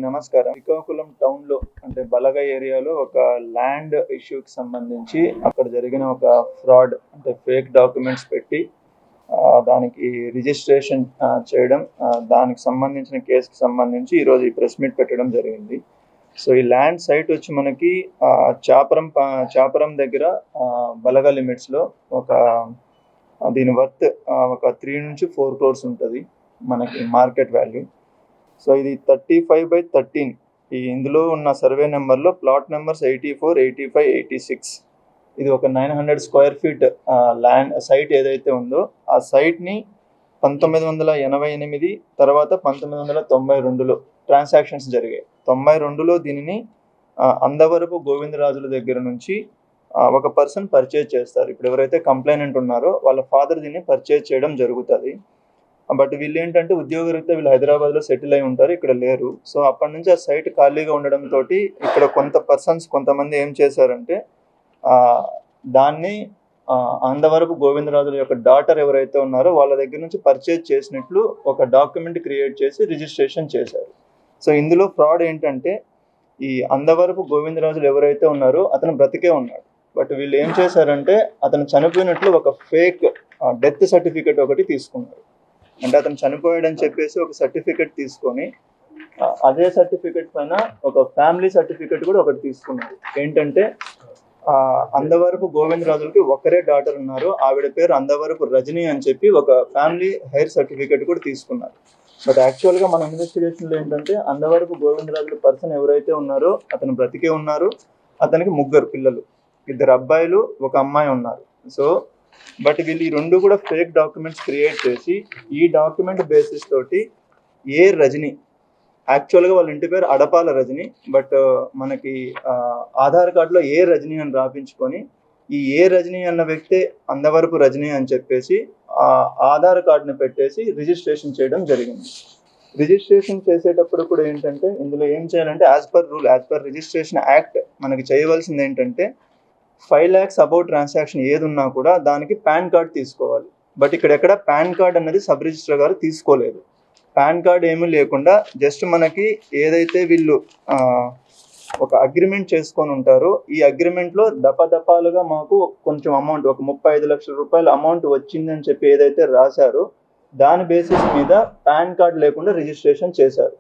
నమస్కారం. శ్రీకాకుళం టౌన్‌లో అంటే బలగ ఏరియాలో ఒక ల్యాండ్ ఇష్యూకి సంబంధించి అక్కడ జరిగిన ఒక ఫ్రాడ్ అంటే ఫేక్ డాక్యుమెంట్స్ పెట్టి దానికి రిజిస్ట్రేషన్ చేయడం, దానికి సంబంధించిన కేసుకి సంబంధించి ఈరోజు ఈ ప్రెస్ మీట్ పెట్టడం జరిగింది. సో ఈ ల్యాండ్ సైట్ వచ్చి మనకి చాపరం దగ్గర బలగ లిమిట్స్లో దీని వర్త్ ఒక 3 నుంచి 4 crores ఉంటుంది మనకి మార్కెట్ వాల్యూ. సో ఇది 35/13. ఇందులో ఉన్న సర్వే నెంబర్లో ప్లాట్ నెంబర్స్ 84, 85, 86. ఇది ఒక 900 square feet ల్యాండ్ సైట్ ఏదైతే ఉందో ఆ సైట్ని 1988 తర్వాత 1992లో ట్రాన్సాక్షన్స్ జరిగాయి. 92లో దీనిని అందవరపు గోవిందరాజుల దగ్గర నుంచి ఒక పర్సన్ పర్చేజ్ చేస్తారు. ఇప్పుడు ఎవరైతే కంప్లైనెంట్ ఉన్నారో వాళ్ళ ఫాదర్ దీన్ని పర్చేజ్ చేయడం జరుగుతుంది. బట్ వీళ్ళు ఏంటంటే ఉద్యోగరీత్యా వీళ్ళు హైదరాబాద్లో సెటిల్ అయి ఉంటారు, ఇక్కడ లేరు. సో అప్పటి నుంచి ఆ సైట్ ఖాళీగా ఉండడంతో ఇక్కడ కొంతమంది ఏం చేశారంటే దాన్ని అందవరపు గోవిందరాజుల యొక్క డాటర్ ఎవరైతే ఉన్నారో వాళ్ళ దగ్గర నుంచి పర్చేజ్ చేసినట్లు ఒక డాక్యుమెంట్ క్రియేట్ చేసి రిజిస్ట్రేషన్ చేశారు. సో ఇందులో ఫ్రాడ్ ఏంటంటే ఈ అందవరపు గోవిందరాజులు ఎవరైతే ఉన్నారో అతను బ్రతికే ఉన్నాడు. బట్ వీళ్ళు ఏం చేశారంటే అతను చనిపోయినట్లు ఒక ఫేక్ డెత్ సర్టిఫికేట్ ఒకటి తీసుకున్నారు. అంటే అతను చనిపోయాడని చెప్పేసి ఒక సర్టిఫికేట్ తీసుకొని అదే సర్టిఫికేట్ పైన ఒక ఫ్యామిలీ సర్టిఫికేట్ కూడా ఒకటి తీసుకున్నారు. ఏంటంటే అందవరపు గోవిందరాజులకి ఒకరే డాటర్ ఉన్నారు, ఆవిడ పేరు అందవరపు రజని అని చెప్పి ఒక ఫ్యామిలీ హెయిర్ సర్టిఫికేట్ కూడా తీసుకున్నారు. బట్ యాక్చువల్గా మన ఇన్వెస్టిగేషన్లో ఏంటంటే అందవరపు గోవిందరాజుల పర్సన్ ఎవరైతే ఉన్నారో అతను బ్రతికే ఉన్నారు. అతనికి 3 పిల్లలు, 2 అబ్బాయిలు, 1 అమ్మాయి ఉన్నారు. సో బట్ వీళ్ళు ఈ 2 కూడా ఫేక్ డాక్యుమెంట్స్ క్రియేట్ చేసి ఈ డాక్యుమెంట్ బేసిస్ తోటి రజని, యాక్చువల్గా వాళ్ళ ఇంటి పేరు అడపాల రజని, బట్ మనకి ఆధార్ కార్డులో రజని అని రాపించుకొని ఈ రజని అన్న వ్యక్తే అందవరపు రజని అని చెప్పేసి ఆధార్ కార్డుని పెట్టేసి రిజిస్ట్రేషన్ చేయడం జరిగింది. రిజిస్ట్రేషన్ చేసేటప్పుడు కూడా ఏంటంటే ఇందులో ఏం చేయాలంటే యాజ్ పర్ రిజిస్ట్రేషన్ యాక్ట్ మనకి చేయవలసింది ఏంటంటే 5 lakhs అబౌవ్ ట్రాన్సాక్షన్ ఏది ఉన్నా కూడా దానికి పాన్ కార్డ్ తీసుకోవాలి. బట్ ఇక్కడ పాన్ కార్డ్ అనేది సబ్ రిజిస్ట్రార్ గారు తీసుకోలేదు. పాన్ కార్డ్ ఏమీ లేకుండా జస్ట్ మనకి ఏదైతే వీళ్ళు ఒక అగ్రిమెంట్ చేసుకొని ఉంటారో ఈ అగ్రిమెంట్లో దఫాలుగా మాకు కొంచెం అమౌంట్ ఒక 35 లక్షల రూపాయల అమౌంట్ వచ్చిందని చెప్పి ఏదైతే రాశారో దాని బేసిస్ మీద పాన్ కార్డ్ లేకుండా రిజిస్ట్రేషన్ చేశారు.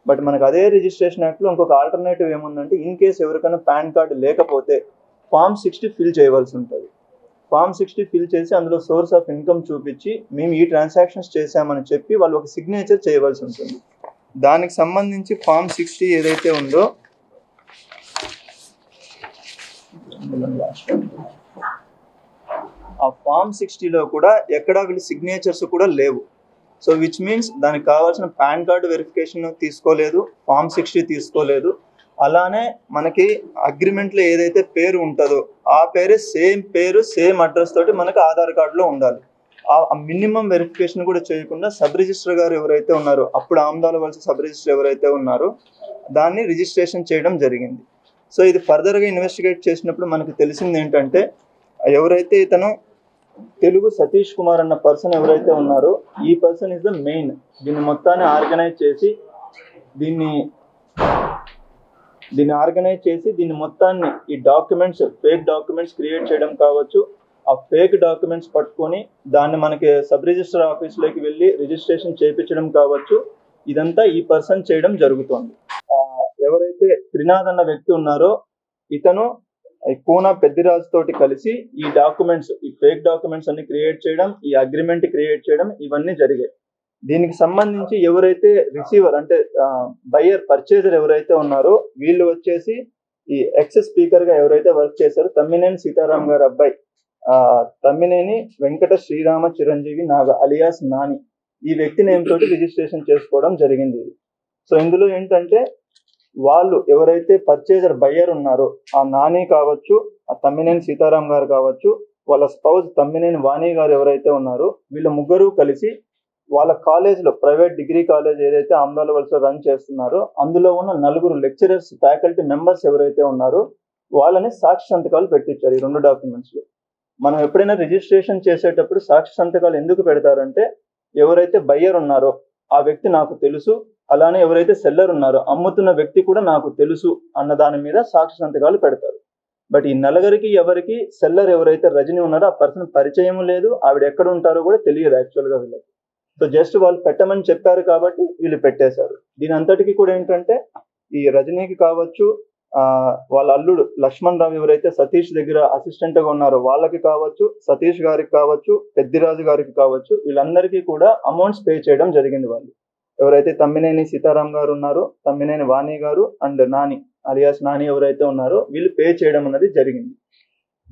బట్ మనకు అదే రిజిస్ట్రేషన్ యాక్ట్లో ఇంకొక ఆల్టర్నేటివ్ ఏముందంటే ఇన్ కేస్ ఎవరికైనా పాన్ కార్డ్ లేకపోతే Form 60 ఫిల్ చేయవలసి ఉంటుంది. Form 60 ఫిల్ చేసి అందులో సోర్స్ ఆఫ్ ఇన్కమ్ చూపించి మేము ఈ ట్రాన్సాక్షన్స్ చేశామని చెప్పి వాళ్ళు ఒక సిగ్నేచర్ చేయవలసి ఉంటుంది. దానికి సంబంధించి Form 60 ఏదైతే ఉందో ఆ Form 60లో కూడా ఎక్కడా వీళ్ళు సిగ్నేచర్స్ కూడా లేవు. సో విచ్ మీన్స్ దానికి కావాల్సిన పాన్ కార్డు వెరిఫికేషన్ తీసుకోలేదు, Form 60 తీసుకోలేదు. అలానే మనకి అగ్రిమెంట్లో ఏదైతే పేరు ఉంటుందో ఆ పేరే సేమ్ అడ్రస్ తోటి మనకి ఆధార్ కార్డులో ఉండాలి. ఆ మినిమం వెరిఫికేషన్ కూడా చేయకుండా సబ్ రిజిస్టర్ గారు ఎవరైతే ఉన్నారో అప్పుడు ఆమ్దాల వలస సబ్ రిజిస్టర్ ఎవరైతే ఉన్నారో దాన్ని రిజిస్ట్రేషన్ చేయడం జరిగింది. సో ఇది ఫర్దర్గా ఇన్వెస్టిగేట్ చేసినప్పుడు మనకి తెలిసింది ఏంటంటే ఎవరైతే ఇతను తెలుగు సతీష్ కుమార్ అన్న పర్సన్ ఎవరైతే ఉన్నారో ఈ పర్సన్ ఇస్ ద మెయిన్. దీన్ని మొత్తాన్ని ఆర్గనైజ్ చేసి దీన్ని మొత్తాన్ని ఈ డాక్యుమెంట్స్ ఫేక్ డాక్యుమెంట్స్ క్రియేట్ చేయడం కావచ్చు, ఆ ఫేక్ డాక్యుమెంట్స్ పట్టుకొని దాన్ని మనకి సబ్ రిజిస్టర్ ఆఫీస్లోకి వెళ్ళి రిజిస్ట్రేషన్ చేయించడం కావచ్చు, ఇదంతా ఈ పర్సన్ చేయడం జరుగుతోంది. ఎవరైతే త్రినాథ్ అన్న వ్యక్తి ఉన్నారో ఇతను కూన పెద్దిరాజు తోటి కలిసి ఈ ఫేక్ డాక్యుమెంట్స్ అన్ని క్రియేట్ చేయడం, ఈ అగ్రిమెంట్ క్రియేట్ చేయడం ఇవన్నీ జరిగాయి. దీనికి సంబంధించి ఎవరైతే రిసీవర్ అంటే బయ్యర్ పర్చేజర్ ఎవరైతే ఉన్నారో వీళ్ళు వచ్చేసి ఈ ఎక్స్ స్పీకర్గా ఎవరైతే వర్క్ చేశారో తమ్మినేని సీతారాం గారి అబ్బాయి తమ్మినేని వెంకట శ్రీరామ చిరంజీవి నాగ అలియాస్ నాని, ఈ వ్యక్తి నేమ్ తోటి రిజిస్ట్రేషన్ చేసుకోవడం జరిగింది. సో ఇందులో ఏంటంటే వాళ్ళు ఎవరైతే పర్చేజర్ బయ్యర్ ఉన్నారో ఆ నాని కావచ్చు, ఆ తమ్మినేని సీతారాం గారు కావచ్చు, వాళ్ళ స్పౌజ్ తమ్మినేని వాణి గారు ఎవరైతే ఉన్నారో వీళ్ళ 3 కలిసి వాళ్ళ కాలేజ్లో ప్రైవేట్ డిగ్రీ కాలేజ్ ఏదైతే ఆమ్దాల వలసలో రన్ చేస్తున్నారో అందులో ఉన్న 4 లెక్చరర్స్ ఫ్యాకల్టీ మెంబర్స్ ఎవరైతే ఉన్నారో వాళ్ళని సాక్షి సంతకాలు పెట్టించారు ఈ 2 డాక్యుమెంట్స్లో. మనం ఎప్పుడైనా రిజిస్ట్రేషన్ చేసేటప్పుడు సాక్షి సంతకాలు ఎందుకు పెడతారంటే ఎవరైతే బయ్యర్ ఉన్నారో ఆ వ్యక్తి నాకు తెలుసు, అలానే ఎవరైతే సెల్లర్ ఉన్నారో అమ్ముతున్న వ్యక్తి కూడా నాకు తెలుసు అన్న దాని మీద సాక్షి సంతకాలు పెడతారు. బట్ ఈ నలుగురికి ఎవరికి సెల్లర్ ఎవరైతే రజని ఉన్నారో ఆ పర్సన్ పరిచయం లేదు, ఆవిడ ఎక్కడ ఉంటారో కూడా తెలియదు యాక్చువల్గా వీళ్ళకి. సో జస్ట్ వాళ్ళు పెట్టమని చెప్పారు కాబట్టి వీళ్ళు పెట్టేశారు. దీని అంతటికి కూడా ఏంటంటే ఈ రజనీకి కావచ్చు, వాళ్ళ అల్లుడు లక్ష్మణ్ రావు ఎవరైతే సతీష్ దగ్గర అసిస్టెంట్ గా ఉన్నారో వాళ్ళకి కావచ్చు, సతీష్ గారికి కావచ్చు, పెద్దిరాజు గారికి కావచ్చు, వీళ్ళందరికీ కూడా అమౌంట్స్ పే చేయడం జరిగింది. వాళ్ళు ఎవరైతే తమ్మినేని సీతారాం గారు ఉన్నారో, తమ్మినేని వాణి గారు అండ్ నాని అలియాస్ నాని ఎవరైతే ఉన్నారో వీళ్ళు పే చేయడం అనేది జరిగింది.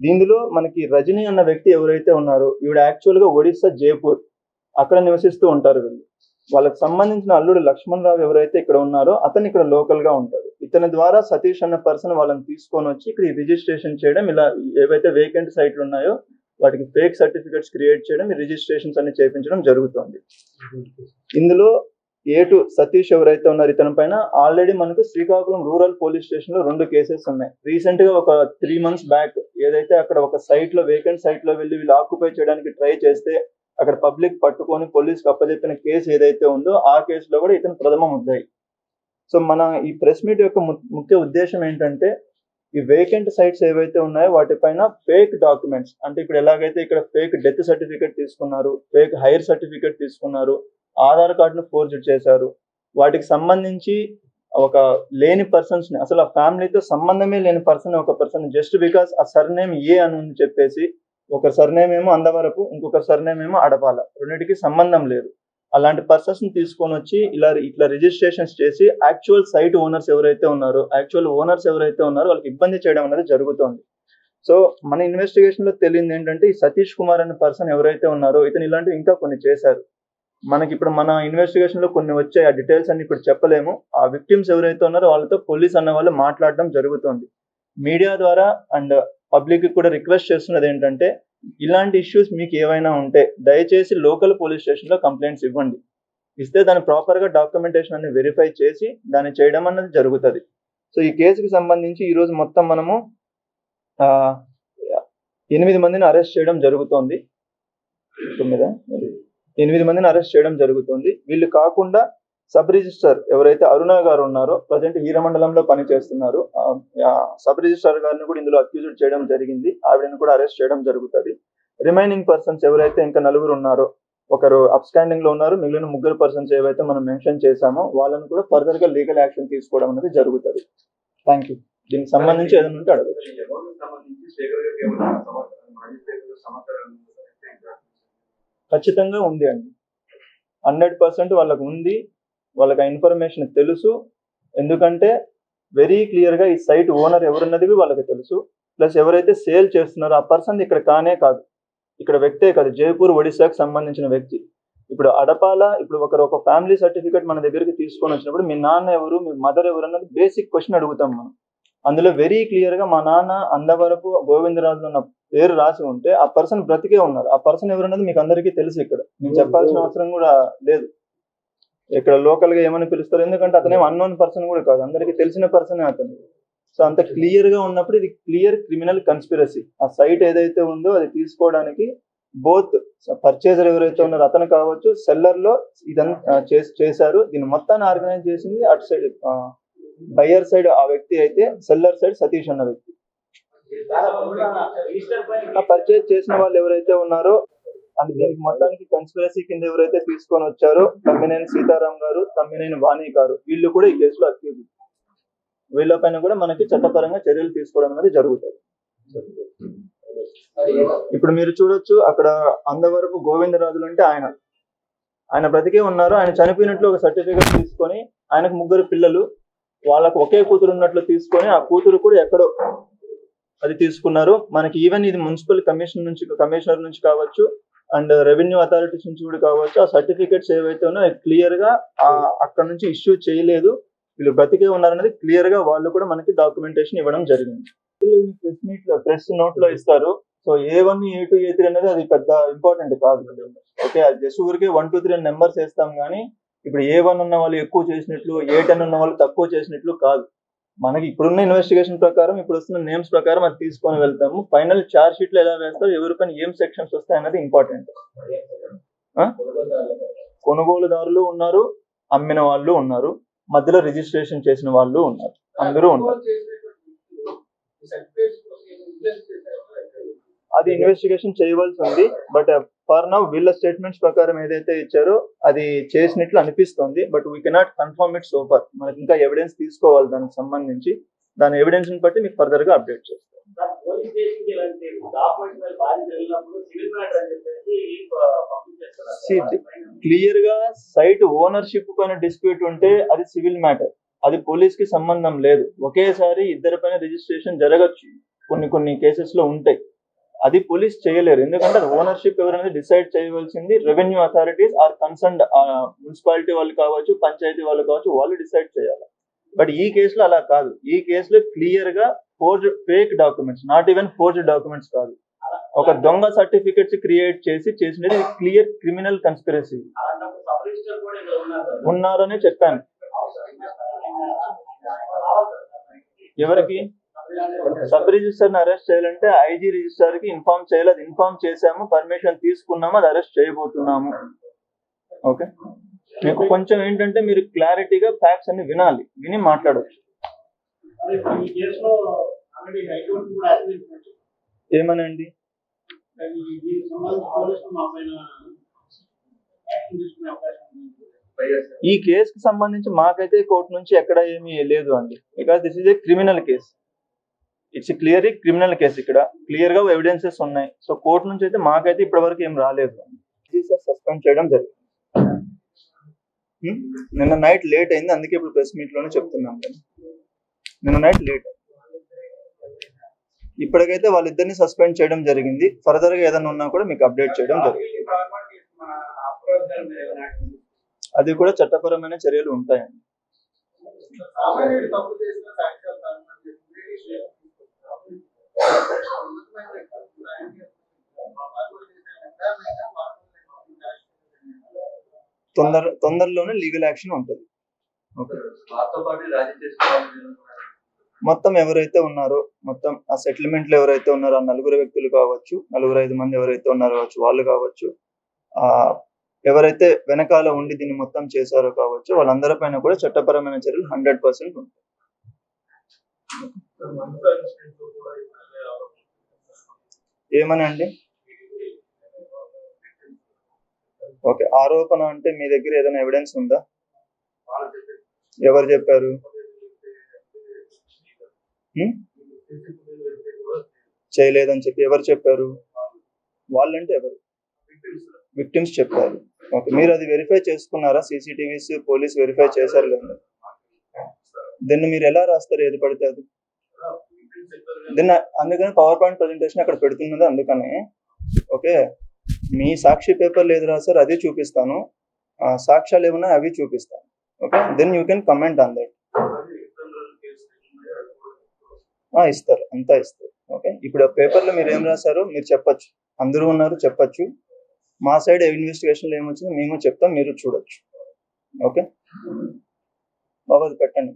దీనిలో మనకి రజనీ అన్న వ్యక్తి ఎవరైతే ఉన్నారో ఈవిడ యాక్చువల్ గా ఒడిస్సా జైపూర్ అక్కడ నివసిస్తూ ఉంటారు. వీళ్ళు వాళ్ళకి సంబంధించిన అల్లుడు లక్ష్మణ్ రావు ఎవరైతే ఇక్కడ ఉన్నారో అతను ఇక్కడ లోకల్ గా ఉంటాడు. ఇతని ద్వారా సతీష్ అన్న పర్సన్ వాళ్ళని తీసుకొని వచ్చి ఇక్కడ రిజిస్ట్రేషన్ చేయడం, ఇలా ఏవైతే వేకెంట్ సైట్లు ఉన్నాయో వాటికి ఫేక్ సర్టిఫికెట్స్ క్రియేట్ చేయడం, ఈ రిజిస్ట్రేషన్స్ అన్ని చేయించడం జరుగుతుంది. ఇందులో ఏటు సతీష్ ఎవరైతే ఉన్నారు ఇతని పైన ఆల్రెడీ మనకు శ్రీకాకుళం రూరల్ పోలీస్ స్టేషన్ లో 2 కేసెస్ ఉన్నాయి. రీసెంట్ గా ఒక 3 months బ్యాక్ ఏదైతే అక్కడ ఒక సైట్ లో వేకెంట్ సైట్ లో వెళ్ళి వీళ్ళు ఆక్యుపై చేయడానికి ట్రై చేస్తే అక్కడ పబ్లిక్ పట్టుకొని పోలీసుకి అప్పచెప్పిన కేసు ఏదైతే ఉందో ఆ కేసులో కూడా ఇతను ప్రథమ ముద్దాయి. సో మన ఈ ప్రెస్ మీట్ యొక్క ముఖ్య ఉద్దేశం ఏంటంటే ఈ వేకెంట్ సైట్స్ ఏవైతే ఉన్నాయో వాటిపైన ఫేక్ డాక్యుమెంట్స్, అంటే ఇప్పుడు ఎలాగైతే ఇక్కడ ఫేక్ డెత్ సర్టిఫికేట్ తీసుకున్నారు, ఫేక్ హైర్ సర్టిఫికేట్ తీసుకున్నారు, ఆధార్ కార్డును ఫోర్జరీ చేశారు, వాటికి సంబంధించి ఒక లేని పర్సన్స్ ని, అసలు ఆ ఫ్యామిలీతో సంబంధమే లేని ఒక పర్సన్ జస్ట్ బికాస్ ఆ సర్నేమ్ ఏ అని ఉంది చెప్పేసి, ఒక సర్నేమ్ ఏమో అందవరపు, ఇంకొక సర్నేమ్ ఏమో అడపాల, రెండింటికి సంబంధం లేదు. అలాంటి పర్సన్స్ ని తీసుకొని వచ్చి ఇట్లా రిజిస్ట్రేషన్స్ చేసి యాక్చువల్ సైట్ ఓనర్స్ ఎవరైతే ఉన్నారో వాళ్ళకి ఇబ్బంది చేయడం అనేది జరుగుతుంది. సో మన ఇన్వెస్టిగేషన్ లో తెలియదు ఏంటంటే ఈ సతీష్ కుమార్ అనే పర్సన్ ఎవరైతే ఉన్నారో ఇతను ఇలాంటివి ఇంకా కొన్ని చేశారు. మనకి ఇప్పుడు మన ఇన్వెస్టిగేషన్ లో కొన్ని వచ్చాయి, ఆ డీటెయిల్స్ అన్ని ఇప్పుడు చెప్పలేము. ఆ విక్టిమ్స్ ఎవరైతే ఉన్నారో వాళ్ళతో పోలీస్ అన్న వాళ్ళు మాట్లాడడం జరుగుతుంది. మీడియా ద్వారా అండ్ పబ్లిక్ కూడా రిక్వెస్ట్ చేస్తున్నది ఏంటంటే ఇలాంటి ఇష్యూస్ మీకు ఏవైనా ఉంటే దయచేసి లోకల్ పోలీస్ స్టేషన్ లో కంప్లైంట్స్ ఇవ్వండి. ఇస్తే దాన్ని ప్రాపర్ గా డాక్యుమెంటేషన్ అన్ని వెరిఫై చేసి దాన్ని చేయడం అన్నది జరుగుతుంది. సో ఈ కేసుకి సంబంధించి ఈ రోజు మొత్తం మనము 8 మందిని అరెస్ట్ చేయడం జరుగుతోంది. 8 మందిని అరెస్ట్ చేయడం జరుగుతుంది. వీళ్ళు కాకుండా సబ్ రిజిస్టర్ ఎవరైతే అరుణ గారు ఉన్నారో ప్రజెంట్ హీరమండలంలో పనిచేస్తున్నారు, సబ్ రిజిస్టర్ గారిని కూడా ఇందులో అక్యూజ్డ్ చేయడం జరిగింది. ఆవిడని కూడా అరెస్ట్ చేయడం జరుగుతుంది. రిమైనింగ్ పర్సన్స్ ఎవరైతే ఇంకా 4 ఉన్నారో, ఒకరు అబ్స్టాండింగ్ లో ఉన్నారు, మిగిలిన 3 పర్సన్స్ ఏవైతే మనం మెన్షన్ చేశామో వాళ్ళని కూడా ఫర్దర్ గా లీగల్ యాక్షన్ తీసుకోవడం అనేది జరుగుతుంది. Thank you. దీనికి సంబంధించి ఏదైనా ఉంటే అడగదు. ఖచ్చితంగా ఉంది అండి, 100% వాళ్ళకు ఉంది. వాళ్ళకి ఆ ఇన్ఫర్మేషన్ తెలుసు. ఎందుకంటే వెరీ క్లియర్ గా ఈ సైట్ ఓనర్ ఎవరున్నది వాళ్ళకి తెలుసు. ప్లస్ ఎవరైతే సేల్ చేస్తున్నారో ఆ పర్సన్ ఇక్కడ కానే కాదు, ఇక్కడ వ్యక్తే కాదు, జైపూర్ ఒడిశాకు సంబంధించిన వ్యక్తి. ఇప్పుడు అడపాల, ఇప్పుడు ఒక ఫ్యామిలీ సర్టిఫికేట్ మన దగ్గరికి తీసుకొని వచ్చినప్పుడు మీ నాన్న ఎవరు, మీ మదర్ ఎవరు అన్నది బేసిక్ క్వశ్చన్ అడుగుతాం మనం. అందులో వెరీ క్లియర్ గా మా నాన్న అందవరపు గోవిందరాజు అన్న పేరు రాసి ఉంటే ఆ పర్సన్ బ్రతికే ఉన్నారు. ఆ పర్సన్ ఎవరన్నది మీకు అందరికీ తెలుసు. ఇక్కడ నేను చెప్పాల్సిన అవసరం కూడా లేదు. ఇక్కడ లోకల్ గా ఏమని పిలుస్తారు, ఎందుకంటే అతనే అన్నోన్ పర్సన్ కూడా కాదు, అందరికీ తెలిసిన పర్సనే అతను. సో అంత క్లియర్ గా ఉన్నప్పుడు ఇది క్లియర్ క్రిమినల్ కన్స్పిరసీ. ఆ సైట్ ఏదైతే ఉందో అది తీసుకోవడానికి బోత్ పర్చేజర్ ఎవరైతే ఉన్నారో అతను కావచ్చు, సెల్లర్ లో ఇదంతా చేశారు. దీన్ని మొత్తాన్ని ఆర్గనైజ్ చేసింది అటు సైడ్ బయ్యర్ సైడ్ ఆ వ్యక్తి అయితే, సెల్లర్ సైడ్ సతీష్ అన్న వ్యక్తి. పర్చేజ్ చేసిన వాళ్ళు ఎవరైతే ఉన్నారో అంటే దీనికి మొత్తానికి కన్స్పిరసీ కింద ఎవరైతే తీసుకొని వచ్చారో తమ్మినేని సీతారాం గారు, తమ్మినేని వాణి గారు, వీళ్ళు కూడా ఈ కేసులో అక్యూజ్. వీళ్ళపైన కూడా మనకి చట్టపరంగా చర్యలు తీసుకోవడం అనేది జరుగుతుంది. ఇప్పుడు మీరు చూడొచ్చు అక్కడ అందవరపు గోవిందరాజులు అంటే ఆయన బ్రతికే ఉన్నారు. ఆయన చనిపోయినట్లు ఒక సర్టిఫికేట్ తీసుకొని, ఆయనకు 3 పిల్లలు, వాళ్ళకు ఒకే కూతురు ఉన్నట్లు తీసుకొని ఆ కూతురు కూడా ఎక్కడో అది తీసుకున్నారు. మనకి ఈవెన్ ఇది మున్సిపల్ కమిషనర్ నుంచి కావచ్చు అండ్ రెవెన్యూ అథారిటీస్ నుంచి కూడా కావచ్చు, ఆ సర్టిఫికేట్స్ ఏవైతే ఉన్నాయో క్లియర్ గా అక్కడ నుంచి ఇష్యూ చేయలేదు, వీళ్ళు బ్రతికే ఉన్నారనేది క్లియర్ గా వాళ్ళు కూడా మనకి డాక్యుమెంటేషన్ ఇవ్వడం జరిగింది. ప్రెస్ నోట్ లో ఇస్తారు. సో A1, A2, A3 అనేది అది పెద్ద ఇంపార్టెంట్ కాదు. ఓకే, అది జస్ట్ ఊరికే 1, 2, 3 నెంబర్స్ వేస్తాం కానీ ఇప్పుడు A1 ఉన్న వాళ్ళు ఎక్కువ చేసినట్లు, A10 ఉన్న వాళ్ళు తక్కువ చేసినట్లు కాదు. మనకి ఇప్పుడున్న ఇన్వెస్టిగేషన్ ప్రకారం, ఇప్పుడు వస్తున్న నేమ్స్ ప్రకారం అది తీసుకొని వెళ్తాము. ఫైనల్ చార్జ్ షీట్ లో ఎలా వేస్తారు, ఎవరిపైన ఏం సెక్షన్స్ వస్తాయి అన్నది ఇంపార్టెంట్. కొనుగోలుదారులు ఉన్నారు, అమ్మిన వాళ్ళు ఉన్నారు, మధ్యలో రిజిస్ట్రేషన్ చేసిన వాళ్ళు ఉన్నారు, అందరూ ఉన్నారు. అది ఇన్వెస్టిగేషన్ చేయవలసి ఉంది. బట్ ఫర్ నౌ వీళ్ళ స్టేట్మెంట్స్ ప్రకారం ఏదైతే ఇచ్చారో అది చేసినట్లు అనిపిస్తుంది. But we cannot confirm it super. మనకి ఇంకా ఎవిడెన్స్ తీసుకోవాలి దానికి సంబంధించి. దాని ఎవిడెన్స్ ని బట్టి మీకు ఫర్దర్ గా అప్డేట్ చేస్తాం. క్లియర్ గా సైట్ ఓనర్షిప్ పైన డిస్ప్యూట్ ఉంటే అది సివిల్ మ్యాటర్, అది పోలీస్ కి సంబంధం లేదు. ఒకేసారి ఇద్దరి పైన రిజిస్ట్రేషన్ జరగచ్చు, కొన్ని కేసెస్ లో ఉంటాయి. అది పోలీస్ చేయలేరు, ఎందుకంటే ఓనర్షిప్ ఎవరైనా డిసైడ్ చేయవలసింది revenue authorities or concerned municipality వాళ్ళు కావచ్చు, పంచాయతీ వాళ్ళు కావచ్చు, వాళ్ళు డిసైడ్ చేయాలి. బట్ ఈ కేసులో అలా కాదు. ఈ కేసులో క్లియర్ గా fake documents, not even forged documents కాదు, ఒక దొంగ సర్టిఫికెట్స్ క్రియేట్ చేసినది క్లియర్ క్రిమినల్ కన్స్పిరసీ. ఉన్నారనే చెప్పాను. ఎవరికి? సబ్ రిజిస్టర్ అరెస్ట్ చేయాలంటే ఐజీ రిజిస్టర్ కి ఇన్ఫార్మ్ చేయాలి. అది ఇన్ఫార్మ్ చేసాము, పర్మిషన్ తీసుకున్నాము, అది అరెస్ట్ చేయబోతున్నాము. ఓకే, మీకు కొంచెం ఏంటంటే మీరు క్లారిటీగా ఫ్యాక్ట్స్ అన్ని వినాలి, విని మాట్లాడవచ్చు. ఏమనండి? ఈ కేసుకి సంబంధించి మాకైతే కోర్టు నుంచి ఎక్కడ ఏమీ లేదు అండి, because this is a criminal case. It's clearly criminal case. ఇక్కడ క్లియర్ గా ఎవిడెన్సెస్ ఉన్నాయి. సో కోర్టు నుంచి అయితే మాకైతే ఇప్పటి వరకు ఏం రాలేదు. సస్పెండ్ చేయడం జరిగింది. నిన్న నైట్ లేట్ అయింది, అందుకే ఇప్పుడు ప్రెస్ మీట్ లోనే చెప్తున్నాం. నిన్న నైట్ లేట్ అయింది. ఇప్పటికైతే వాళ్ళిద్దరిని సస్పెండ్ చేయడం జరిగింది. ఫర్దర్ గా ఏదైనా ఉన్నా కూడా మీకు అప్డేట్ చేయడం జరిగింది. అది కూడా చట్టపరమైన చర్యలు ఉంటాయండి. తొందరలోనే లీగల్ యాక్షన్ ఉంటుంది. మొత్తం ఎవరైతే ఉన్నారో, మొత్తం ఆ సెటిల్మెంట్ లో ఎవరైతే ఉన్నారో, ఆ 4 వ్యక్తులు కావచ్చు, 4-5 మంది ఎవరైతే ఉన్నారో కావచ్చు, వాళ్ళు కావచ్చు, ఎవరైతే వెనకాల ఉండి దీన్ని మొత్తం చేశారో కావచ్చు, వాళ్ళందరి పైన కూడా చట్టపరమైన చర్యలు 100% ఉంటాయి. ఏమనండి? ఓకే, ఆరోపణ అంటే మీ దగ్గర ఏదైనా ఎవిడెన్స్ ఉందా? ఎవరు చెప్పారు? చేయలేదని చెప్పి ఎవరు చెప్పారు? వాళ్ళంటే ఎవరు? విక్టిమ్స్ చెప్పారు. ఓకే, మీరు అది వెరిఫై చేసుకున్నారా? సీసీటీవీస్ పోలీస్ వెరిఫై చేశారు లేదా? దీన్ని మీరు ఎలా రాస్తారు ఏది పడితే అది? దీన్ని అందుకని పవర్ పాయింట్ ప్రజెంటేషన్ అక్కడ పెడుతున్నది అందుకని. ఓకే, మీ సాక్షి పేపర్లు ఏది రాశారు అది చూపిస్తాను, సాక్ష్యాలు ఏమన్నా అవి చూపిస్తాను. Okay, then you can comment on that. ఇస్తారు, అంతా ఇస్తారు. ఓకే, ఇప్పుడు ఆ పేపర్లో మీరు ఏం రాశారో మీరు చెప్పచ్చు, అందరూ ఉన్నారు చెప్పచ్చు. మా సైడ్ ఇన్వెస్టిగేషన్లో ఏమొచ్చిందో మేము చెప్తాం, మీరు చూడొచ్చు. ఓకే బాబా, అది పెట్టండి.